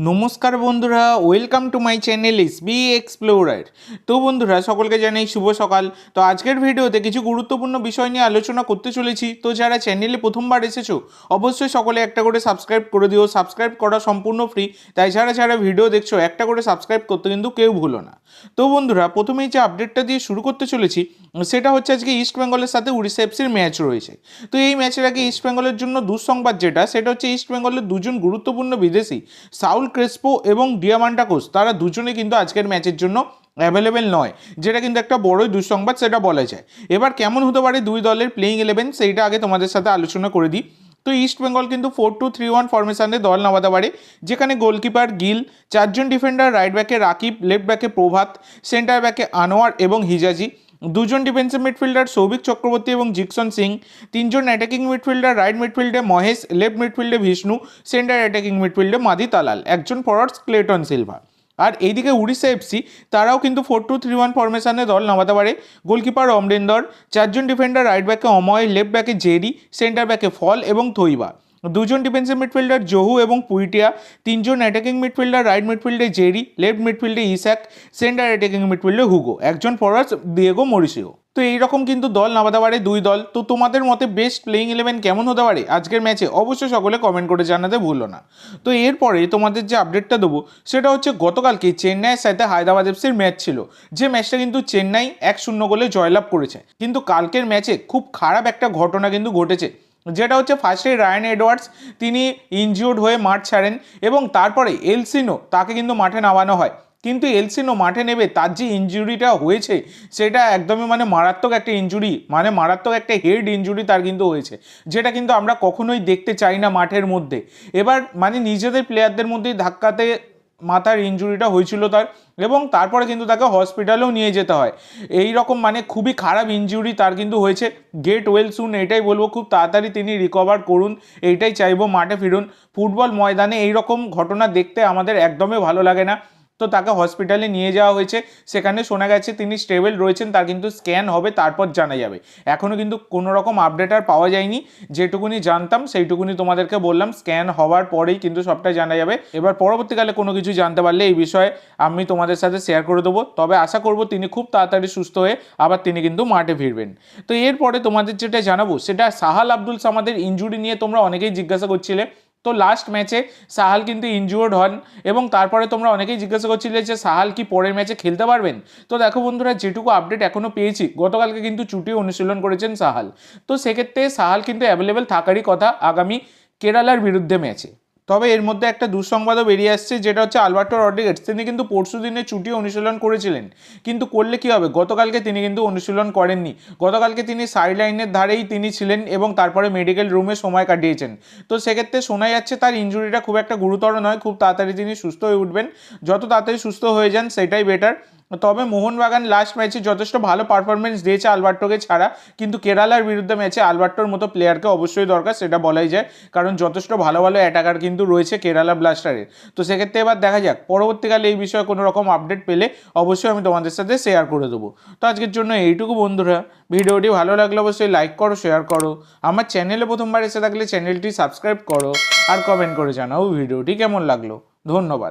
নমস্কার বন্ধুরা, welcome to my channel SB explorer. তো বন্ধুরা, সকলকে জানাই শুভ সকাল। তো আজকের ভিডিওতে কিছু গুরুত্বপূর্ণ বিষয় নিয়ে আলোচনা করতে চলেছি। তো যারা চ্যানেলে প্রথমবার এসেছো অবশ্যই সকলে একটা করে সাবস্ক্রাইব করে দিও। সাবস্ক্রাইব করা সম্পূর্ণ ফ্রি, তাই যারা যারা ভিডিও দেখছো একটা করে সাবস্ক্রাইব করতে কিন্তু কেউ ভুলো না। তো বন্ধুরা, প্রথমেই যে আপডেটটা দিয়ে শুরু করতে চলেছি সেটা হচ্ছে আজকে ইস্ট বেঙ্গলের সাথে উড়িষ্যা এফসির ম্যাচ রয়েছে। তো এই ম্যাচের আগে ইস্ট বেঙ্গলের জন্য দুঃসংবাদ যেটা, সেটা হচ্ছে ইস্ট বেঙ্গলের দুজন গুরুত্বপূর্ণ বিদেশি সাউল ক্রেসপো এবং ডিয়ামান্টা কোস, তারা দুজনে কিন্তু আজকের ম্যাচের জন্য অ্যাভেলেবেল নয়, যেটা কিন্তু একটা বড়ই দুঃসংবাদ সেটা বলা যায়। এবার কেমন হতে পারে দুই দলের প্লেইং 11 সেইটা আগে তোমাদের সাথে আলোচনা করে দিই। তো ইস্ট বেঙ্গল কিন্তু 4-2-3-1 ফরমেশনে দল নামাতে পারে, যেখানে গোলকিপার গিল, চারজন ডিফেন্ডার, রাইট ব্যাকে রাকিব, লেফট ব্যাকে প্রভাত, সেন্টার ব্যাকে আনোয়ার এবং হিজাজি, দুজন ডিফেন্সিভ মিডফিল্ডার সৌভিক চক্রবর্তী এবং জিকসন সিং, তিনজন অ্যাটাকিং মিডফিল্ডার, রাইট মিডফিল্ডে মহেশ, লেফট মিডফিল্ডে বিষ্ণু, সেন্টার অ্যাটাকিং মিডফিল্ডে মাদি তালাল, একজন ফরওয়ার্ডস ক্লেটন সিলভা। আর এইদিকে উড়িষ্যা এফসি তারাও কিন্তু 4-2-3-1 ফরমেশনে দল নামাতে পারে। গোলকিপার অমরিন্দর, চারজন ডিফেন্ডার, রাইট ব্যাকে অময়, লেফট ব্যাকে জেরি, সেন্টার ব্যাকে ফল এবং থইবা, দুজন ডিফেন্সিভ মিডফিল্ডার জহু এবং পুইটিয়া, তিনজন অ্যাটাকিং মিডফিল্ডার, রাইট মিডফিল্ডে জেরি, লেফট মিডফিল্ডে ইসাক, সেন্টার অ্যাটাকিং মিডফিল্ডে হুগো, একজন ফরওয়ার্ডস দিয়েগো মরিসিও। তো এইরকম কিন্তু দল নামাতে পারে দুই দল। তো তোমাদের মতে বেস্ট প্লেইং 11 কেমন হতে পারে আজকের ম্যাচে অবশ্যই সকলে কমেন্ট করে জানাতে ভুলো না। তো এরপরে তোমাদের যে আপডেটটা দেবো সেটা হচ্ছে গতকালকে চেন্নাইয়ের সাথে হায়দ্রাবাদ এফসির ম্যাচ ছিল, যে ম্যাচটা কিন্তু চেন্নাই 1-0 গোলে জয়লাভ করেছে। কিন্তু কালকের ম্যাচে খুব খারাপ একটা ঘটনা কিন্তু ঘটেছে, যেটা হচ্ছে ফার্স্টে রায়ান এডওয়ার্ডস তিনি ইনজিওর্ড হয়ে মাঠ ছাড়েন এবং তারপরে এলসিনো তাকে কিন্তু মাঠে নামানো হয়। কিন্তু এলসিনো মাঠে নেবে তার যে ইনজুরিটা হয়েছে সেটা একদমই মারাত্মক একটা ইনজুরি, মারাত্মক একটা হেড ইনজুরি তার কিন্তু হয়েছে, যেটা কিন্তু আমরা কখনোই দেখতে চাই না মাঠের মধ্যে। এবার নিজেদের প্লেয়ারদের মধ্যেই ধাক্কাতে মাথার ইনজুরিটা হয়েছিল তার, এবং তারপরে কিন্তু তাকে হসপিটালেও নিয়ে যেতে হয়। এই রকম খুবই খারাপ ইনজুরি তার কিন্তু হয়েছে। গেট ওয়েল সুন এটাই বলবো, খুব তাড়াতাড়ি তিনি রিকভার করুন এইটাই চাইবো, মাঠে ফিরুন। ফুটবল ময়দানে এইরকম ঘটনা দেখতে আমাদের একদমই ভালো লাগে না। তো তাকে হসপিটালে নিয়ে যাওয়া হয়েছে, সেখানে শোনা গেছে তিনি স্টেবল রয়েছেন, তার কিন্তু স্ক্যান হবে তারপর জানা যাবে। এখনও কিন্তু কোনো রকম আপডেট আর পাওয়া যায়নি, যেটুকুনি জানতাম সেইটুকুনি তোমাদেরকে বললাম। স্ক্যান হওয়ার পরেই কিন্তু সবটা জানা যাবে। এবার পরবর্তীকালে কোনো কিছু জানতে পারলে এই বিষয়ে আমি তোমাদের সাথে শেয়ার করে দেবো, তবে আশা করব তিনি খুব তাড়াতাড়ি সুস্থ হয়ে আবার তিনি কিন্তু মাঠে ফিরবেন। তো এরপরে তোমাদের যেটা জানাবো সেটা সাহাল আব্দুল সামাদের ইনজুরি নিয়ে তোমরা অনেকেই জিজ্ঞাসা করছিলে। তো লাস্ট ম্যাচে সাহাল কিন্তু ইনজুর্ড হন এবং তারপরে তোমরা অনেকেই জিজ্ঞাসা করছিলে যে সাহাল কি পরের ম্যাচে খেলতে পারবেন। তো দেখো বন্ধুরা, যেটুকু আপডেট এখনও পেয়েছি, গতকালকে কিন্তু চুটিয়ে অনুশীলন করেছেন সাহাল। তো সেক্ষেত্রে সাহাল কিন্তু অ্যাভেলেবেল থাকারই কথা আগামী কেরালার বিরুদ্ধে ম্যাচে। তবে এর মধ্যে একটা দুঃসংবাদও বেরিয়ে আসছে, যেটা হচ্ছে আলবার্টো রড্রিগেজ তিনি কিন্তু পরশু দিনে চুটিয়ে অনুশীলন করেছিলেন, কিন্তু করলে কি হবে, গতকালকে তিনি কিন্তু অনুশীলন করেননি। গতকালকে তিনি সাইড লাইনের ধারেই তিনি ছিলেন এবং তারপরে মেডিকেল রুমে সময় কাটিয়েছেন। তো সেক্ষেত্রে শোনা যাচ্ছে তার ইনজুরিটা খুব একটা গুরুতর নয়, খুব তাড়াতাড়ি তিনি সুস্থ হয়ে উঠবেন। যত তাড়াতাড়ি সুস্থ হয়ে যান সেটাই বেটার। তবে মোহনবাগান লাস্ট ম্যাচে যথেষ্ট ভালো পারফরমেন্স দিয়েছে আলবার্টোকে ছাড়া, কিন্তু কেরালার বিরুদ্ধে ম্যাচে আলবার্টোর মতো প্লেয়ারকে অবশ্যই দরকার, সেটা বলাই যায়, কারণ যথেষ্ট ভালো ভালো অ্যাটাকার কিন্তু রয়েছে কেরালা ব্লাস্টারের। তো সেক্ষেত্রে এবার দেখা যাক, পরবর্তীকালে এই বিষয়ে কোনো রকম আপডেট পেলে অবশ্যই আমি তোমাদের সাথে শেয়ার করে দেবো। তো আজকের জন্য এইটুকু বন্ধুরা, ভিডিওটি ভালো লাগলে অবশ্যই লাইক করো, শেয়ার করো, আমার চ্যানেলে প্রথমবার এসে থাকলে চ্যানেলটি সাবস্ক্রাইব করো, আর কমেন্ট করে জানাও ভিডিওটি কেমন লাগলো। ধন্যবাদ।